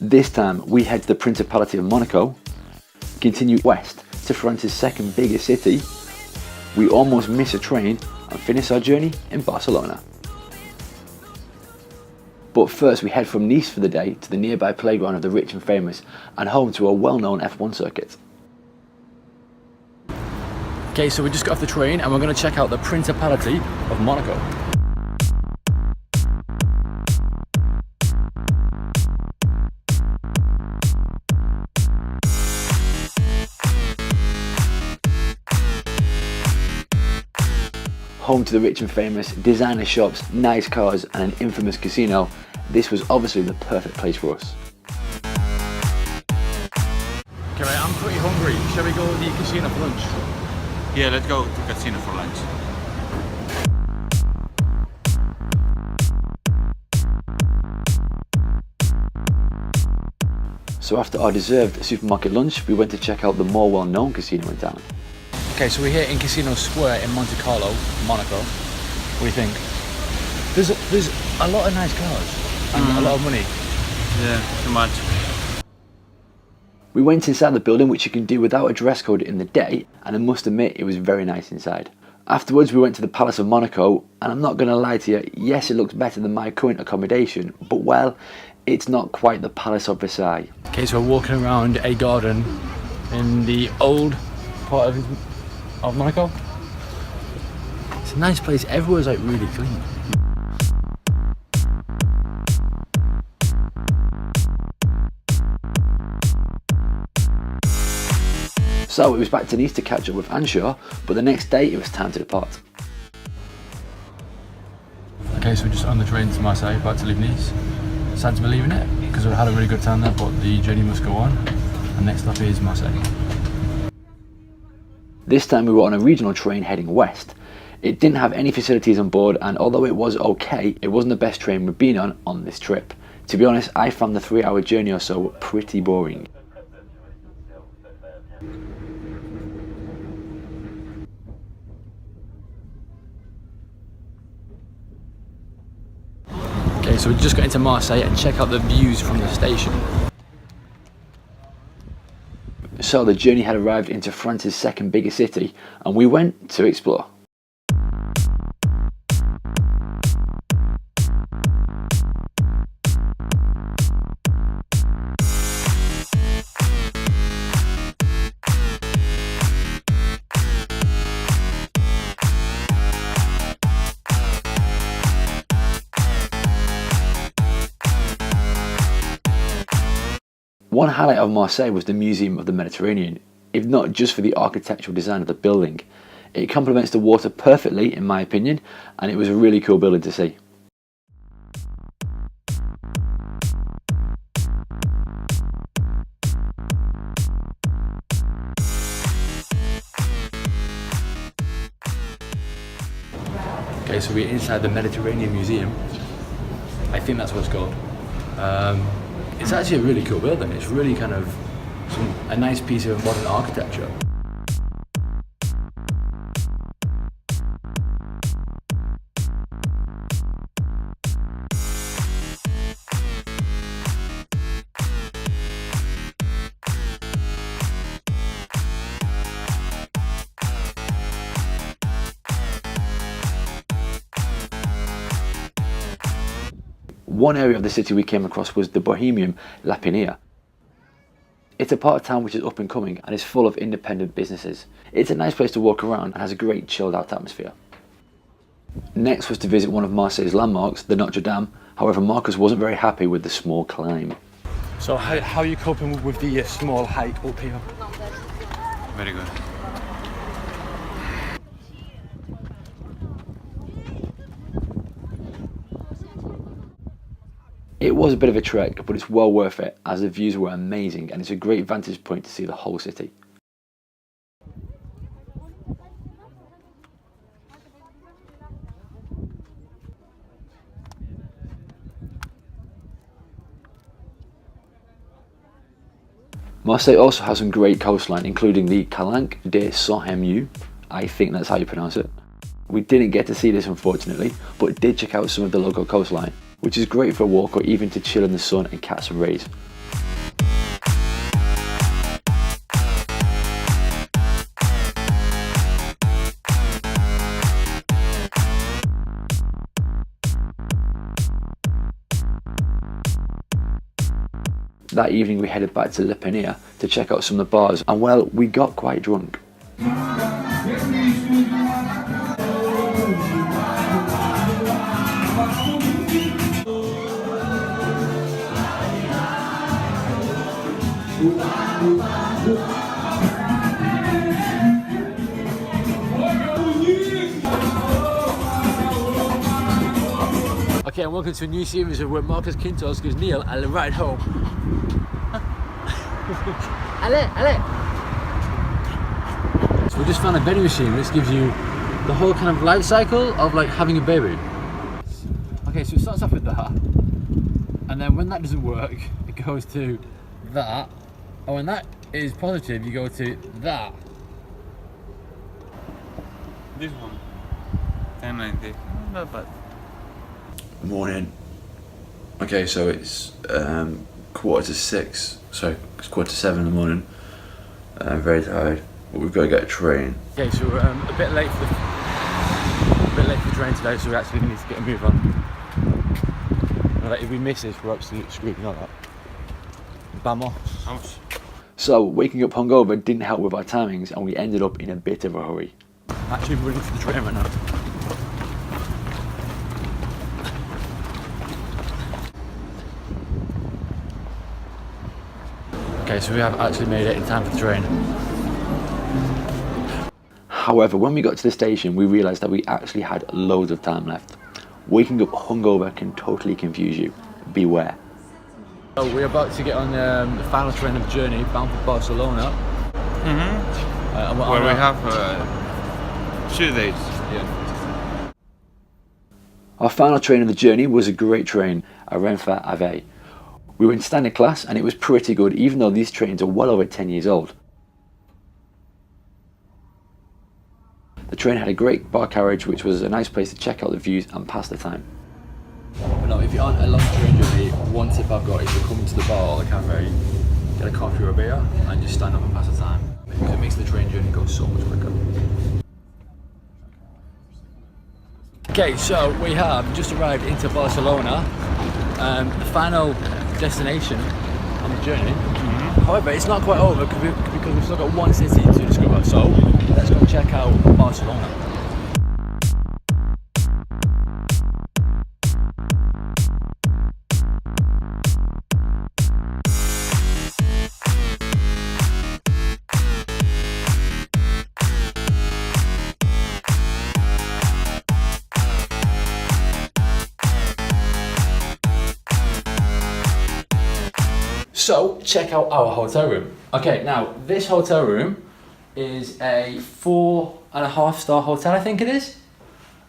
This time we head to the Principality of Monaco, continue west to France's second biggest city. We almost miss a train and finish our journey in Barcelona. But first we head from Nice for the day to the nearby playground of the rich and famous and home to a well-known F1 circuit. Okay, so we just got off the train and we're going to check out the Principality of Monaco. Home to the rich and famous, designer shops, nice cars and an infamous casino, this was obviously the perfect place for us. Okay, right, I'm pretty hungry. Shall we go to the casino for lunch? Yeah, let's go to casino for lunch. So after our deserved supermarket lunch, we went to check out the more well-known casino in town. Okay, so we're here in Casino Square in Monte Carlo, Monaco. What do you think? There's a lot of nice cars and a lot of money. Yeah, too much. We went inside the building, which you can do without a dress code in the day, and I must admit it was very nice inside. Afterwards we went to the Palace of Monaco, and I'm not going to lie to you, yes it looks better than my current accommodation, but well, it's not quite the Palace of Versailles. Okay, so we're walking around a garden in the old part of Monaco. It's a nice place, everywhere's like really clean. So it was back to Nice to catch up with Anshaw, but the next day it was time to depart. Okay, so we're just on the train to Marseille, about to leave Nice. Sad to be leaving it, because we had a really good time there, but the journey must go on. And next stop is Marseille. This time we were on a regional train heading west. It didn't have any facilities on board, and although it was okay, it wasn't the best train we've been on this trip. To be honest, I found the 3-hour journey or so pretty boring. Okay, so we just got into Marseille and check out the views from the station. So the journey had arrived into France's second biggest city, and we went to explore. One highlight of Marseille was the Museum of the Mediterranean, if not just for the architectural design of the building. It complements the water perfectly in my opinion, and it was a really cool building to see. Okay, so we're inside the Mediterranean Museum. I think that's what it's called. It's actually a really cool building. It's really kind of a nice piece of modern architecture. One area of the city we came across was the Bohemian La Pinilla. It's a part of town which is up and coming and is full of independent businesses. It's a nice place to walk around and has a great chilled out atmosphere. Next was to visit one of Marseille's landmarks, the Notre Dame. However, Marcus wasn't very happy with the small climb. So how are you coping with the small hike up here? Very good. It was a bit of a trek, but it's well worth it as the views were amazing and it's a great vantage point to see the whole city. Marseille also has some great coastline, including the Calanque de Saint-Hémiu. I think that's how you pronounce it. We didn't get to see this unfortunately, but did check out some of the local coastline, which is great for a walk or even to chill in the sun and catch some rays. that evening we headed back to Le Panier to check out some of the bars, and well, we got quite drunk. Okay, and welcome to a new series of where Marcus Quintos gives Neil a ride home. Allez! So we just found a vending machine which gives you the whole kind of life cycle of like having a baby. Okay, so it starts off with that, and then when that doesn't work, it goes to that, and when that is positive, you go to that. This one. 1090. Not bad. Morning. Okay, so it's 6:15, so it's 7:15 in the morning. I'm very tired, but we've got to get a train. Okay, so we're a bit late for the train today, so we actually need to get a move on. Like, if we miss this, we're absolutely screwed. You know that. Vamos. So waking up hungover didn't help with our timings, and we ended up in a bit of a hurry. Actually, we're running for the train right now. Okay, so we have actually made it in time for the train. However, when we got to the station, we realised that we actually had loads of time left. Waking up hungover can totally confuse you. Beware. So we're about to get on the final train of the journey, bound for Barcelona. Mm-hmm. Where we have 2 days. Yeah. Our final train of the journey was a great train, a Renfe Ave. We were in standard class and it was pretty good, even though these trains are well over 10 years old. The train had a great bar carriage, which was a nice place to check out the views and pass the time. But no, if you're on a long train journey, one tip I've got is to come to the bar or the cafe, get a coffee or a beer, and just stand up and pass the time. Because it makes the train journey go so much quicker. Okay, so we have just arrived into Barcelona, the final destination on the journey. However, it's not quite over because we've still got one city to discover, so let's go check out Barcelona. So, check out our hotel room. Okay, now this hotel room is a 4.5-star hotel, I think it is.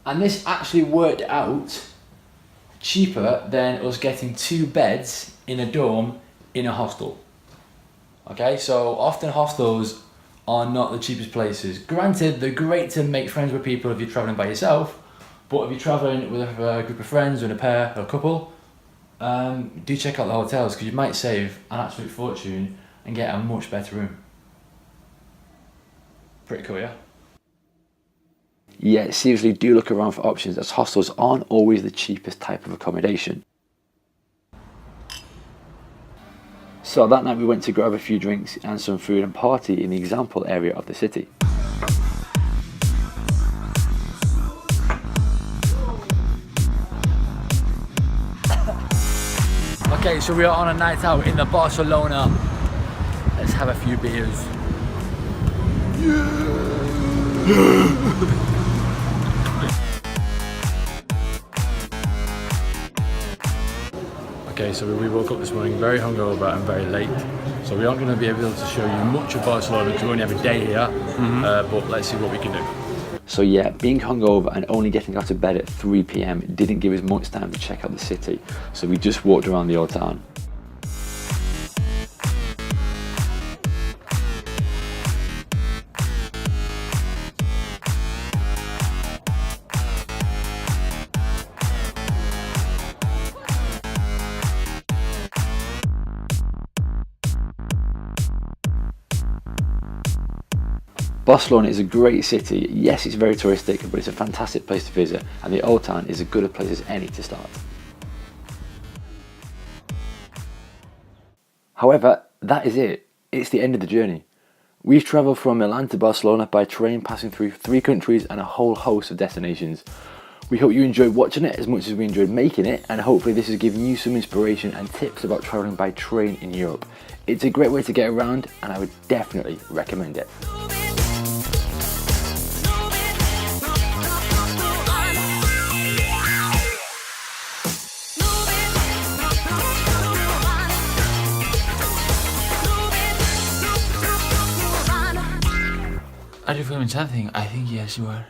And this actually worked out cheaper than us getting 2 beds in a dorm in a hostel. Okay, so often hostels are not the cheapest places. Granted, they're great to make friends with people if you're traveling by yourself, but if you're traveling with a group of friends or in a pair or a couple, do check out the hotels because you might save an absolute fortune and get a much better room. Pretty cool, yeah? Yeah, seriously, do look around for options, as hostels aren't always the cheapest type of accommodation. So that night we went to grab a few drinks and some food and party in the example area of the city. Okay, so we are on a night out in the Barcelona. Let's have a few beers. Okay, so we woke up this morning very hungover and very late. So we aren't going to be able to show you much of Barcelona because we only have a day here. But let's see what we can do. So yeah, being hungover and only getting out of bed at 3 PM didn't give us much time to check out the city, so we just walked around the old town. Barcelona is a great city. Yes, it's very touristic, but it's a fantastic place to visit, and the old town is as good a place as any to start. However, that is it. It's the end of the journey. We've travelled from Milan to Barcelona by train, passing through 3 countries and a whole host of destinations. We hope you enjoyed watching it as much as we enjoyed making it, and hopefully this has given you some inspiration and tips about travelling by train in Europe. It's a great way to get around, and I would definitely recommend it. Are you filming something? I think yes, you are.